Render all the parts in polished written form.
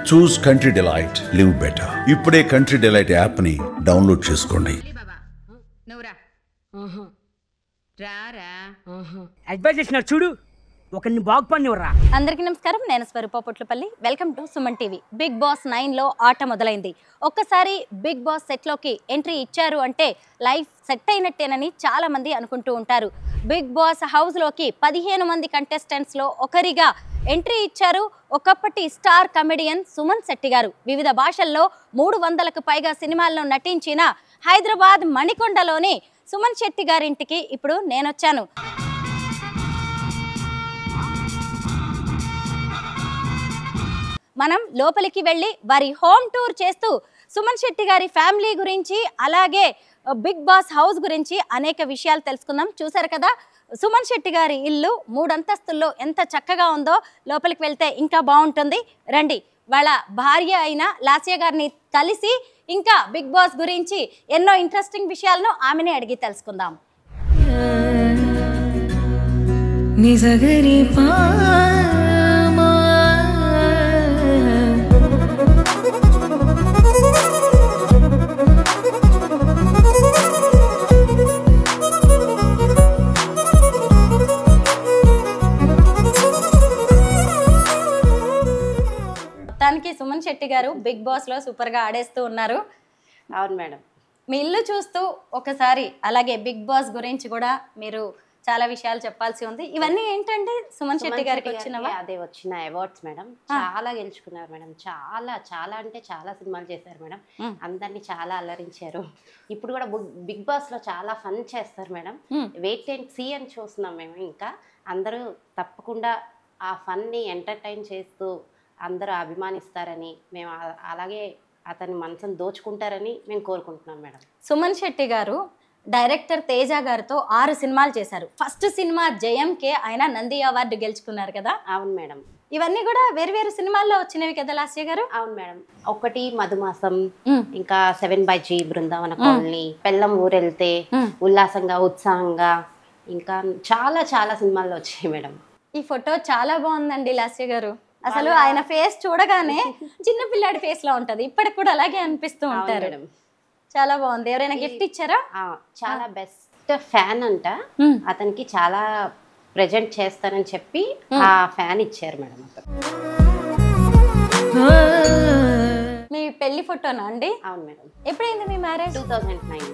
చూస్ Country Delight, live better. ఇప్పుడే Country Delight app ని download చేసుకోండి. అడ్వైజ్ చేసినారు చూడు, ఒకరిని బాగుపడినవరా. అందరికీ నమస్కారం, నేను Swarupa Potlapalli. Welcome to Suman TV. Bigg Boss 9లో ఆట మొదలైంది. ఒక్కసారి బిగ్ బాస్ సెట్లోకి ఎంట్రీ ఇచ్చారు అంటే లైఫ్ సెట్ అయినట్టేనని చాలా మంది అనుకుంటూ ఉంటారు. బిగ్ బాస్ హౌస్లోకి 15 మంది కంటెస్టెంట్స్లో ఒకరిగా ఎంట్రీ ఇచ్చారు ఒకప్పటి స్టార్ కమెడియన్ సుమన్ శెట్టి గారు. వివిధ భాషల్లో 300కు పైగా సినిమాల్లో నటించిన హైదరాబాద్ మణికొండలోని సుమన్ శెట్టి గారింటికి ఇప్పుడు నేనొచ్చాను. మనం లోపలికి వెళ్ళి వారి హోమ్ టూర్ చేస్తూ సుమన్ శెట్టి గారి ఫ్యామిలీ గురించి, అలాగే బిగ్ బాస్ హౌస్ గురించి అనేక విషయాలు తెలుసుకుందాం. చూసారు కదా, సుమన్ శెట్టి గారి ఇల్లు 3 అంతస్తుల్లో ఎంత చక్కగా ఉందో. లోపలికి వెళ్తే ఇంకా బాగుంటుంది. రండి, వాళ్ళ భార్య అయిన లాస్య గారిని కలిసి ఇంకా బిగ్ బాస్ గురించి ఎన్నో ఇంట్రెస్టింగ్ విషయాలను ఆమెనే అడిగి తెలుసుకుందాం. మొత్తానికి సుమన్ శెట్టి గారు బిగ్ బాస్ లో సూపర్ గా ఆడేస్తూ ఉన్నారు. అవును మేడం. మీ ఇల్లు చూస్తూ ఒకసారి, అలాగే బిగ్ బాస్ గురించి కూడా మీరు చాలా విషయాలు చెప్పాల్సి ఉంది. ఇవన్నీ ఏంటంటే సుమన్ శెట్టి గారికి వచ్చినవా? అదే వచ్చిన అవార్డ్స్ మేడం. చాలా గెలుచుకున్నారు మేడం. చాలా చాలా అంటే చాలా సినిమాలు చేశారు మేడం. అందరినీ చాలా అల్లరించారు. ఇప్పుడు కూడా బిగ్ బాస్ లో చాలా ఫన్ చేస్తారు మేడం. వెయిట్ అండ్ సీ అని చూస్తున్నాం మేము. ఇంకా అందరూ తప్పకుండా ఆ ఫన్ ని ఎంటర్టైన్ చేస్తూ అందరూ అభిమానిస్తారని, మేము అలాగే అతని మనసును దోచుకుంటారని మేము కోరుకుంటున్నాం మేడం. సుమన్ శెట్టి గారు డైరెక్టర్ తేజ గారితో 6 సినిమాలు చేశారు. ఫస్ట్ సినిమా జయంకే ఆయన నంది అవార్డు గెలుచుకున్నారు కదా? అవును మేడం. ఇవన్నీ కూడా వేరు సినిమాల్లో వచ్చినవి కదా లాస్య గారు? అవును మేడం. ఒకటి మధుమాసం, ఇంకా 7/G, బృందావన కాలనీ, పెళ్ళం ఊరెళ్తే, ఉల్లాసంగా ఉత్సాహంగా, ఇంకా చాలా చాలా సినిమాల్లో వచ్చాయి మేడం. ఈ ఫోటో చాలా బాగుందండి లాస్య గారు. అసలు ఆయన ఫేస్ చూడగానే చిన్న పిల్లాడి ఫేస్ లో ఉంటది. ఇప్పటికి కూడా అలాగే అనిపిస్తూ ఉంటారు. చాలా బాగుంది. ఎవరైనా గిఫ్ట్ ఇచ్చారా? చాలా బెస్ట్ ఫ్యాన్ అంట. అతనికి చాలా ప్రెజెంట్ చేస్తానని చెప్పి ఆ ఫ్యాన్ ఇచ్చారు మేడం. మీ పెళ్లి ఫోటోనా అండి? అవును మేడం. ఎప్పుడైంది మీ మ్యారేజ్? 2009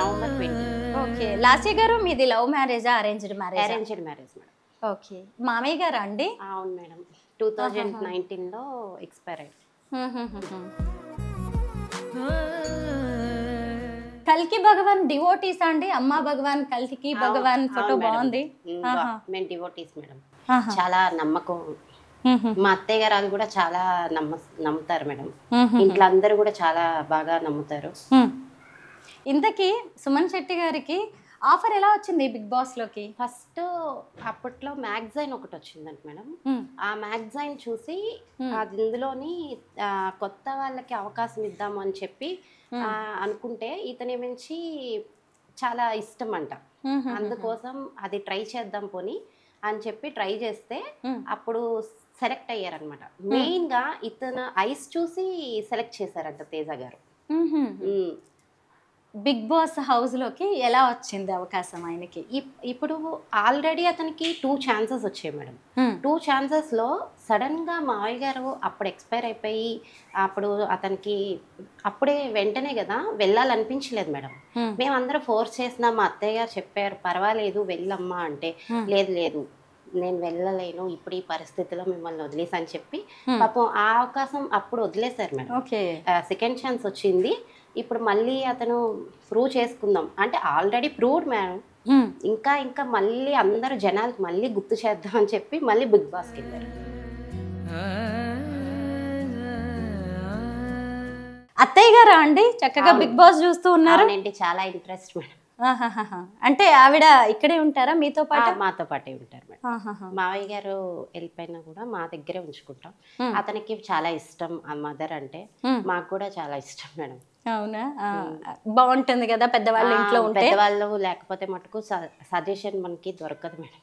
నవంబర్ 20. ఓకే. లాస్య గారు మీది లవ్ మ్యారేజా arranged marriage? Arranged marriage madam. Okay. మామయ్య గారా అండి? అవును మేడం. 2019లో ఎక్స్పైర్ అయ్యారు. కల్కి భగవాన్ డివోటీస్ అండి? అమ్మా భగవాన్, కల్కి భగవాన్ ఫోటో బాగుంది. మేము డివోటీస్ మేడం. చాలా నమ్మకం. మా అత్తయ్య గారు అది కూడా చాలా నమ్ముతారు మేడం. ఇంట్లో అందరూ కూడా చాలా బాగా నమ్ముతారు. ఇంతకీ సుమన్ శెట్టి గారికి ఆఫర్ ఎలా వచ్చింది బిగ్ బాస్ లోకి? ఫస్ట్ అప్పట్లో మ్యాగజైన్ ఒకటి వచ్చిందంట మేడం. ఆ మ్యాగజైన్ చూసి అది ఇందులోని కొత్త వాళ్ళకి అవకాశం ఇద్దాము అని చెప్పి అనుకుంటే ఇతని మించి చాలా ఇష్టం అంట. అందుకోసం అది ట్రై చేద్దాం పోని అని చెప్పి ట్రై చేస్తే అప్పుడు సెలెక్ట్ అయ్యారనమాట. మెయిన్ గా ఇతను ఐస్ చూసి సెలెక్ట్ చేశారంట తేజ గారు. బిగ్ బాస్ హౌస్ లోకి ఎలా వచ్చింది అవకాశం ఆయనకి? ఇప్పుడు ఆల్రెడీ అతనికి 2 ఛాన్సెస్ వచ్చాయి మేడం. 2 ఛాన్సెస్ లో సడన్ గా మావయ్య గారు అప్పుడు ఎక్స్పైర్ అయిపోయి, అప్పుడు అతనికి అప్పుడే వెంటనే కదా వెళ్ళాలనిపించలేదు మేడం. మేమందరం ఫోర్స్ చేసినా మా అత్తయ్య గారు చెప్పారు పర్వాలేదు వెళ్ళమ్మా అంటే, లేదు నేను వెళ్ళలేను ఇప్పుడు ఈ పరిస్థితిలో మిమ్మల్ని వదిలేసి అని చెప్పి పాపం ఆ అవకాశం అప్పుడు వదిలేశారు మేడం. సెకండ్ ఛాన్స్ వచ్చింది. ఇప్పుడు మళ్ళీ అతను ప్రూవ్ చేసుకుందాం అంటే ఆల్రెడీ ప్రూవ్డ్ మేడం. ఇంకా మళ్ళీ అందరు జనాలకు మళ్ళీ గుర్తు చేద్దాం అని చెప్పి మళ్ళీ బిగ్ బాస్కి వెళ్ళారు. అత్తయ్య గారా అండి చక్కగా బిగ్ బాస్ చూస్తూ ఉన్నారు? చాలా ఇంట్రెస్ట్ మేడం. అంటే ఆవిడ ఇక్కడే ఉంటారా మీతో పాటు? మాతో పాటే ఉంటారు మేడం. మావయ్య గారు వెళ్ళిపోయినా కూడా మా దగ్గరే ఉంచుకుంటాం. అతనికి చాలా ఇష్టం ఆ మదర్ అంటే, మాకు కూడా చాలా ఇష్టం మేడం. అవునా? బాగుంటుంది కదా పెద్దవాళ్ళు ఇంట్లో ఉంటే. పెద్దవాళ్ళు లేకపోతే మటుకు సజెషన్ మనకి దొరకదు మేడం.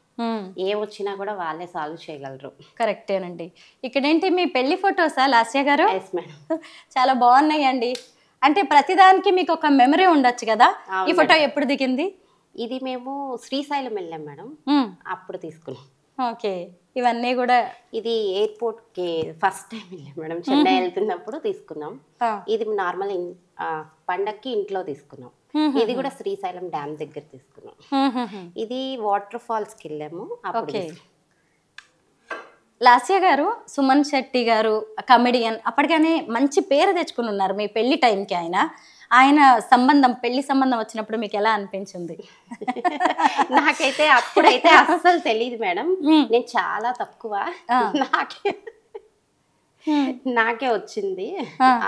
ఏ వచ్చినా కూడా వాళ్ళే సాల్వ్ చేయగలరు. కరెక్టేనండి. ఇక్కడేంటి మీ పెళ్లి ఫొటోసా లాస్య గారు? Yes madam. చాలా బాగున్నాయండి. అంటే ప్రతిదానికి మీకు ఒక మెమరీ ఉండొచ్చు కదా. ఈ ఫోటో ఎప్పుడు దిగింది? ఇది మేము శ్రీశైలం వెళ్ళాం మేడం, అప్పుడు తీసుకున్నాం. ఓకే. ఇవన్నీ కూడా ఇది ఎయిర్పోర్ట్ కి ఫస్ట్ టైం వెళ్ళాం మేడం, చెన్నై వెళ్తున్నప్పుడు తీసుకున్నాం. ఇది నార్మల్ పండక్కి ఇంట్లో తీసుకున్నాం. ఇది కూడా శ్రీశైలం డ్యామ్ దగ్గర తీసుకున్నాం. ఇది వాటర్ ఫాల్స్ కి వెళ్ళాము అప్పుడు. లాస్య గారు, సుమన్ శెట్టి గారు కమెడియన్, అప్పటికనే మంచి పేరు తెచ్చుకుని ఉన్నారు మీ పెళ్లి టైంకి. ఆయన సంబంధం, పెళ్లి సంబంధం వచ్చినప్పుడు మీకు ఎలా అనిపించింది? నాకైతే అప్పుడైతే అస్సలు తెలియదు మేడం, నేను చాలా తక్కువ, నాకే వచ్చింది.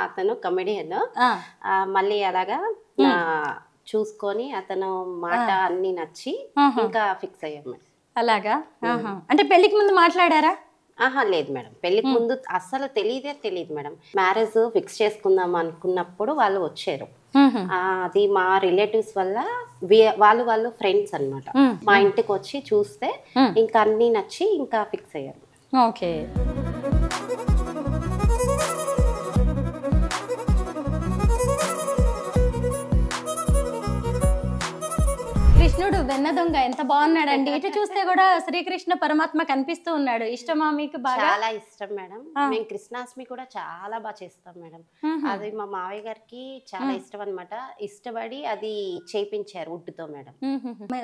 అతను కమెడియన్, మళ్ళీ అలాగా చూసుకొని అతను మాట అన్ని నచ్చి ఇంకా ఫిక్స్ అయ్యాం మేడం. అలాగా? అంటే పెళ్లికి ముందు మాట్లాడారా? లేదు మేడం, పెళ్లికి ముందు అస్సలు తెలియదు మేడం. మ్యారేజ్ ఫిక్స్ చేసుకుందాం అనుకున్నప్పుడు వాళ్ళు వచ్చారు. అది మా రిలేటివ్స్ వల్ల వాళ్ళు ఫ్రెండ్స్ అన్నమాట. మా ఇంటికి వచ్చి చూస్తే ఇంకా అన్ని నచ్చి ఇంకా ఫిక్స్ అయ్యారు. ఓకే. కృష్ణుడు వెన్న దొంగ ఎంత బాగున్నాడండి. ఇటు చూస్తే కూడా శ్రీకృష్ణ పరమాత్మ కనిపిస్తూ ఉన్నాడు. ఇష్టమా మీకు? బాగా చాలా ఇష్టం మేడం. మేము కృష్ణాష్టమి కూడా చాలా బాగా చేస్తాం మేడం. అది మా మావయ్య గారికి చాలా ఇష్టం అన్నమాట. ఇష్టపడి అది చేయించారు వుడ్తో మేడం.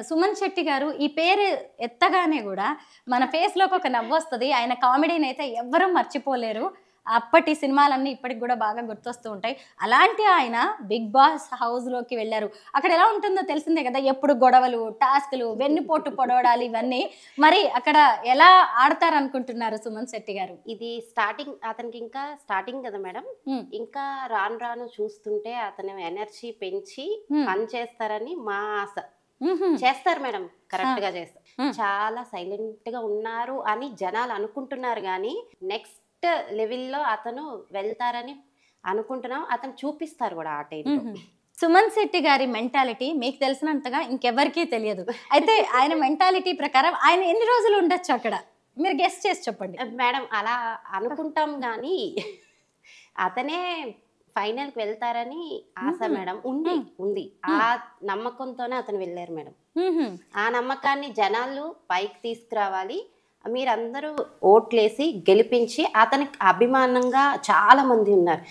సుమన్ శెట్టి గారు ఈ పేరు ఎత్తగానే కూడా మన ఫేస్ లోకి ఒక నవ్వు వస్తుంది. ఆయన కామెడీని అయితే ఎవ్వరూ మర్చిపోలేరు. అప్పటి సినిమాలన్నీ ఇప్పటికి కూడా బాగా గుర్తొస్తూ ఉంటాయి. అలాంటి ఆయన బిగ్ బాస్ హౌస్లోకి వెళ్ళారు. అక్కడ ఎలా ఉంటుందో తెలిసిందే కదా, ఎప్పుడు గొడవలు, టాస్క్లు, వెన్నుపోటు పొడవడాలు, ఇవన్నీ. మరి అక్కడ ఎలా ఆడతారు అనుకుంటున్నారు సుమన్ శెట్టి గారు? ఇది స్టార్టింగ్, అతనికి ఇంకా స్టార్టింగ్ కదా మేడం, ఇంకా రాను రాను చూస్తుంటే అతను ఎనర్జీ పెంచి పని చేస్తారని మా ఆశ. చేస్తారు మేడం, కరెక్ట్ గా చేస్తారు. చాలా సైలెంట్ గా ఉన్నారు అని జనాలు అనుకుంటున్నారు, కానీ నెక్స్ట్ లెవెల్లో అతను వెళ్తారని అనుకుంటున్నాం. అతను చూపిస్తారు కూడా ఆ టైంలో. సుమన్ శెట్టి గారి మెంటాలిటీ మీకు తెలిసినంతగా ఇంకెవరికీ తెలియదు. అయితే ఆయన మెంటాలిటీ ప్రకారం ఆయన ఎన్ని రోజులు ఉండొచ్చు అక్కడ? మీరు గెస్ట్ చేసి చెప్పండి మేడం. అలా అనుకుంటాం కానీ అతనే ఫైనల్కి వెళ్తారని ఆశ మేడం. ఉంది ఆ నమ్మకంతోనే అతను వెళ్ళారు మేడం. ఆ నమ్మకాన్ని జనాలు పైకి తీసుకురావాలి. మీరందరూ ఓట్లేసి గెలిపించి, అతనికి అభిమానంగా చాలా మంది ఉన్నారు,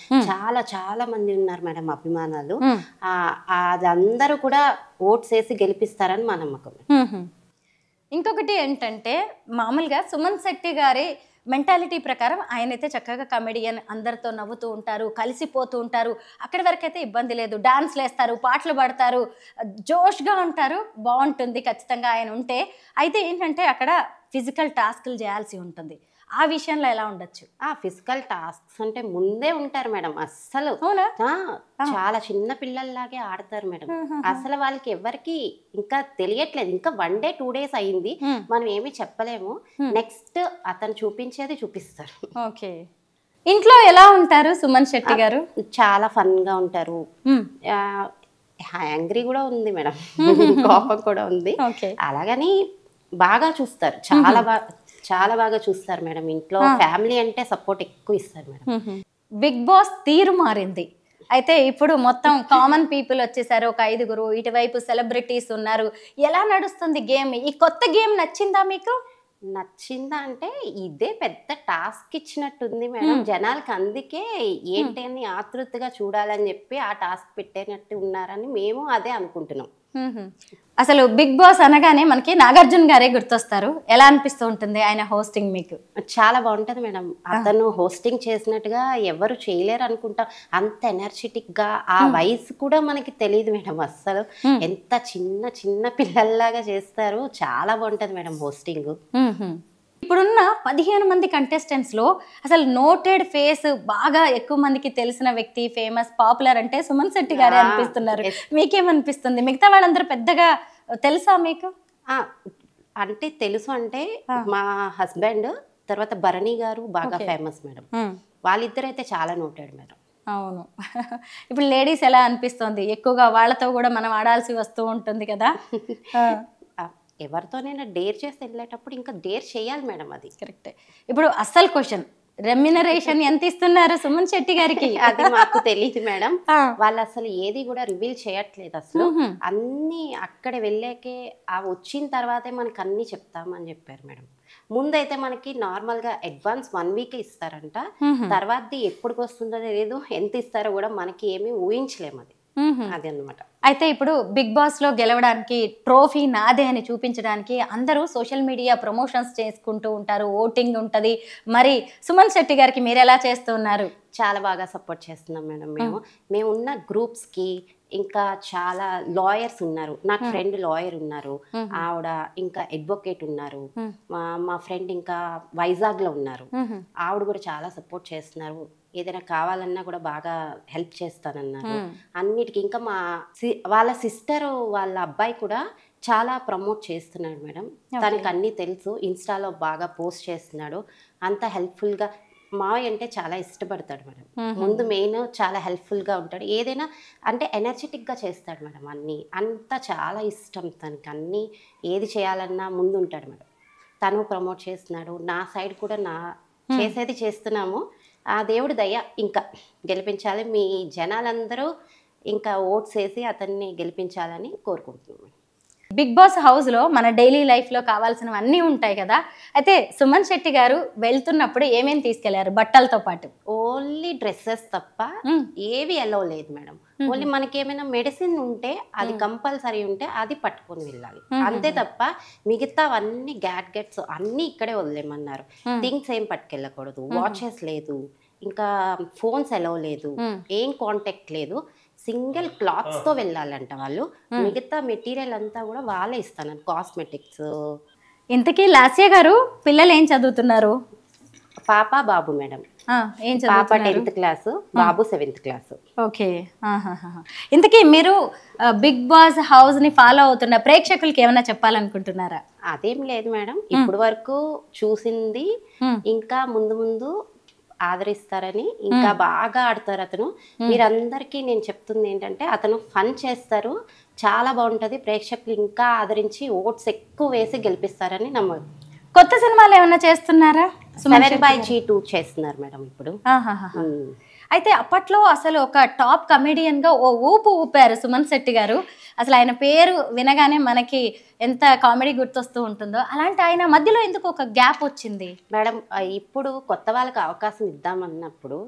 చాలా మంది ఉన్నారు మేడం అభిమానాలు. అదందరూ కూడా ఓట్స్ వేసి గెలిపిస్తారని మా నమ్మకం. ఇంకొకటి ఏంటంటే, మామూలుగా సుమన్ శెట్టి గారి మెంటాలిటీ ప్రకారం ఆయనైతే చక్కగా కమెడియన్, అందరితో నవ్వుతూ ఉంటారు, కలిసిపోతూ ఉంటారు. అక్కడి వరకు అయితే ఇబ్బంది లేదు. డాన్స్లు వేస్తారు, పాటలు పాడతారు, జోష్గా ఉంటారు. బాగుంటుంది ఖచ్చితంగా ఆయన ఉంటే. అయితే ఏంటంటే అక్కడ ఫిజికల్ టాస్క్లు చేయాల్సి ఉంటుంది. ఆ విషయంలో ఎలా ఉండొచ్చు? ఫిజికల్ టాస్క్స్ అంటే ముందే ఉంటారు మేడం. అస్సలు చాలా చిన్న పిల్లల్లాగే ఆడతారు మేడం. అసలు వాళ్ళకి ఎవరికి ఇంకా తెలియట్లేదు. ఇంకా 1 day 2 days అయింది, మనం ఏమి చెప్పలేము. నెక్స్ట్ అతను చూపించేది చూపిస్తారు. ఓకే. ఇంట్లో ఎలా ఉంటారు సుమన్ శెట్టి గారు? చాలా ఫన్ గా ఉంటారు. యాంగ్రీ కూడా ఉంది మేడం, కోపం కూడా ఉంది. అలాగని బాగా చూస్తారు, చాలా బాగా చూస్తారు మేడం. ఇంట్లో ఫ్యామిలీ అంటే సపోర్ట్ ఎక్కువ ఇస్తారు మేడం. బిగ్ బాస్ తీరు మారింది. అయితే ఇప్పుడు మొత్తం కామన్ పీపుల్ వచ్చేసారు, ఒక 5గురు. ఇటువైపు సెలబ్రిటీస్ ఉన్నారు. ఎలా నడుస్తుంది గేమ్? ఈ కొత్త గేమ్ నచ్చిందా మీకు? నచ్చిందా అంటే ఇదే పెద్ద టాస్క్ ఇచ్చినట్టుంది మేడం జనాలకి. అందుకే ఏంటని ఆతృతగా చూడాలని చెప్పి ఆ టాస్క్ పెట్టేనట్టు ఉన్నారని మేము అదే అనుకుంటున్నాం. అసలు బిగ్ బాస్ అనగానే మనకి నాగార్జున గారే గుర్తొస్తారు. ఎలా అనిపిస్తూ ఉంటుంది ఆయన హోస్టింగ్ మీకు? చాలా బాగుంటది మేడం. అతను హోస్టింగ్ చేసినట్టుగా ఎవరు చేయలేరు అనుకుంటా. అంత ఎనర్జెటిక్ గా, ఆ వయసు కూడా మనకి తెలియదు మేడం. అస్సలు ఎంత చిన్న పిల్లల్లాగా చేస్తారు. చాలా బాగుంటది మేడం హోస్టింగ్. ఇప్పుడున్న 15 మంది కంటెస్టెంట్స్ లో అసలు నోటెడ్ ఫేస్, బాగా ఎక్కువ మందికి తెలిసిన వ్యక్తి, ఫేమస్, పాపులర్ అంటే సుమన్ శెట్టి గారే అనిపిస్తున్నారు. మీకేమనిపిస్తుంది? మిగతా వాళ్ళందరూ పెద్దగా తెలుసా మీకు? అంటే తెలుసు అంటే మా హస్బెండ్, తర్వాత భరణి గారు బాగా ఫేమస్ మేడం. వాళ్ళిద్దరైతే చాలా నోటెడ్ మేడం. అవును. ఇప్పుడు లేడీస్ ఎలా అనిపిస్తుంది, ఎక్కువగా వాళ్ళతో కూడా మనం ఆడాల్సి వస్తూ ఉంటుంది కదా. ఎవరితోనైనా డేర్ చేసి వెళ్ళేటప్పుడు ఇంకా డేర్ చేయాలి మేడం, అది కరెక్టే. ఇప్పుడు అస్సలు క్వశ్చన్, రెమ్యునరేషన్ ఎంత ఇస్తున్నారు సుమన్ శెట్టి గారికి? అది మాకు తెలియదు మేడం. వాళ్ళు అసలు ఏది కూడా రివీల్ చేయట్లేదు అసలు. అన్ని అక్కడ వెళ్ళాకే వచ్చిన తర్వాతే మనకి అన్ని చెప్తామని చెప్పారు మేడం. ముందైతే మనకి నార్మల్ గా అడ్వాన్స్ 1 వీక్ ఇస్తారంట. తర్వాతది ఎప్పటికి వస్తుందో తెలియదు, ఎంత ఇస్తారో కూడా మనకి ఏమీ ఊహించలేము. అది అన్నమాట. అయితే ఇప్పుడు బిగ్ బాస్ లో గెలవడానికి ట్రోఫీ నాదే అని చూపించడానికి అందరూ సోషల్ మీడియా ప్రమోషన్స్ చేసుకుంటూ ఉంటారు, ఓటింగ్ ఉంటది. మరి సుమన్ శెట్టి గారికి మీరు ఎలా చేస్తున్నారు? చాలా బాగా సపోర్ట్ చేస్తున్నాం మేడం. మేము ఉన్న గ్రూప్స్ కి ఇంకా చాలా లాయర్స్ ఉన్నారు. నాకు ఫ్రెండ్ లాయర్ ఉన్నారు, ఆవిడ ఇంకా అడ్వకేట్ ఉన్నారు. మా ఫ్రెండ్ ఇంకా వైజాగ్ లో ఉన్నారు, ఆవిడ కూడా చాలా సపోర్ట్ చేస్తున్నారు. ఏదైనా కావాలన్నా కూడా బాగా హెల్ప్ చేస్తానన్నారు అన్నిటికీ. ఇంకా వాళ్ళ సిస్టర్ వాళ్ళ అబ్బాయి కూడా చాలా ప్రమోట్ చేస్తున్నాడు మేడం. తనకి అన్నీ తెలుసు, ఇన్స్టాలో బాగా పోస్ట్ చేస్తున్నాడు. అంత హెల్ప్ఫుల్గా మావయ్య అంటే చాలా ఇష్టపడతాడు మేడం. ముందు మెయిన్ చాలా హెల్ప్ఫుల్గా ఉంటాడు, ఏదైనా అంటే ఎనర్జెటిక్గా చేస్తాడు మేడం. అన్నీ అంతా చాలా ఇష్టం తనకి, అన్నీ ఏది చేయాలన్నా ముందు ఉంటాడు మేడం. తను ప్రమోట్ చేస్తున్నాడు, నా సైడ్ కూడా చేసేది చేస్తున్నాము. ఆ దేవుడి దయ ఇంకా గెలిపించాలి, మీ జనాలందరూ ఇంకా ఓట్స్ వేసి అతన్ని గెలిపించాలని కోరుకుంటున్నాము. బిగ్ బాస్ హౌస్లో మన డైలీ లైఫ్లో కావాల్సినవన్నీ ఉంటాయి కదా. అయితే సుమన్ శెట్టి గారు వెళ్తున్నప్పుడు ఏమేమి తీసుకెళ్లారు బట్టలతో పాటు? ఓన్లీ డ్రెస్సెస్ తప్ప ఏవి అలౌ లేదు మేడం. ఓన్లీ మనకేమైనా మెడిసిన్ ఉంటే అది కంపల్సరీ ఉంటే అది పట్టుకొని వెళ్ళాలి, అంతే తప్ప మిగతావన్నీ గ్యాడ్గెట్స్ అన్నీ ఇక్కడే వదిలేమన్నారు. థింగ్స్ ఏం పట్టుకెళ్ళకూడదు, వాచెస్ లేదు, ఇంకా ఫోన్స్ అలౌ లేదు, ఏం కాంటాక్ట్ లేదు. సింగిల్ క్లాత్స్తో వెళ్ళాలంట వాళ్ళు. మిగతా మెటీరియల్ అంతా కూడా వాళ్ళే ఇస్తాను, కాస్మెటిక్స్. ఇంతకీ లాస్య గారు పిల్లలు ఏం చదువుతున్నారు? పాప బాబు మేడం. పాప 10th క్లాసు, బాబు 7th క్లాసు. ఓకే. ఇంతకీ మీరు బిగ్ బాస్ హౌస్ ని ఫాలో అవుతున్న ప్రేక్షకులకి ఏమైనా చెప్పాలనుకుంటున్నారా? అదేం లేదు మేడం, ఇప్పుడు వరకు చూసింది ఇంకా ముందు ముందు ఆదరిస్తారని, ఇంకా బాగా ఆడతారు అతను. మీరందరికీ నేను చెప్తుంది ఏంటంటే అతను ఫన్ చేస్తారు, చాలా బాగుంటుంది. ప్రేక్షకులు ఇంకా ఆదరించి ఓట్స్ ఎక్కువ వేసి గెలిపిస్తారని నమ్మకం. కొత్త సినిమాలు ఏమైనా చేస్తున్నారా? 7/2 చేస్తున్నారు మేడం ఇప్పుడు. అయితే అప్పట్లో అసలు ఒక టాప్ కమెడియన్ గా ఓ ఊపు ఊపారు సుమన్ శెట్టి గారు. అసలు ఆయన పేరు వినగానే మనకి ఎంత కామెడీ గుర్తొస్తూ ఉంటుందో, అలాంటి ఆయన మధ్యలో ఎందుకు ఒక గ్యాప్ వచ్చింది మేడం? ఇప్పుడు కొత్త వాళ్ళకి అవకాశం ఇద్దామన్నప్పుడు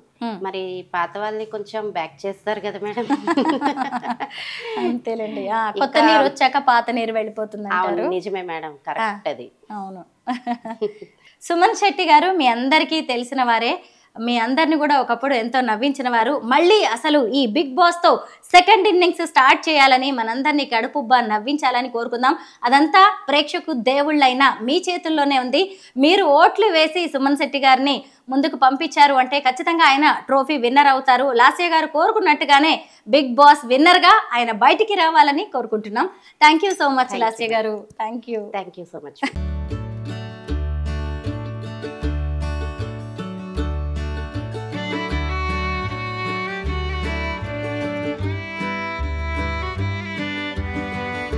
మరి పాత వాళ్ళని కొంచెం బ్యాక్ చేస్తారు కదా మేడం. అంతేలేండి, కొత్త నీరు వచ్చాక పాత నీరు వెళ్ళిపోతుంది అంటారు. నిజమే మేడం, కరెక్ట్ అది. అవును. సుమన్ శెట్టి గారు మీ అందరికీ తెలిసిన వారే, మీ అందరిని కూడా ఒకప్పుడు ఎంతో నవ్వించిన వారు. మళ్ళీ అసలు ఈ బిగ్ బాస్తో సెకండ్ ఇన్నింగ్స్ స్టార్ట్ చేయాలని, మనందరినీ కడుపుబ్బా నవ్వించాలని కోరుకుందాం. అదంతా ప్రేక్షకు దేవుళ్ళైనా మీ చేతుల్లోనే ఉంది. మీరు ఓట్లు వేసి సుమన్ శెట్టి గారిని ముందుకు పంపించారు అంటే ఖచ్చితంగా ఆయన ట్రోఫీ విన్నర్ అవుతారు. లాస్య గారు కోరుకున్నట్టుగానే బిగ్ బాస్ విన్నర్గా ఆయన బయటికి రావాలని కోరుకుంటున్నాం. Thank you so much Lasya గారు. Thank you so much.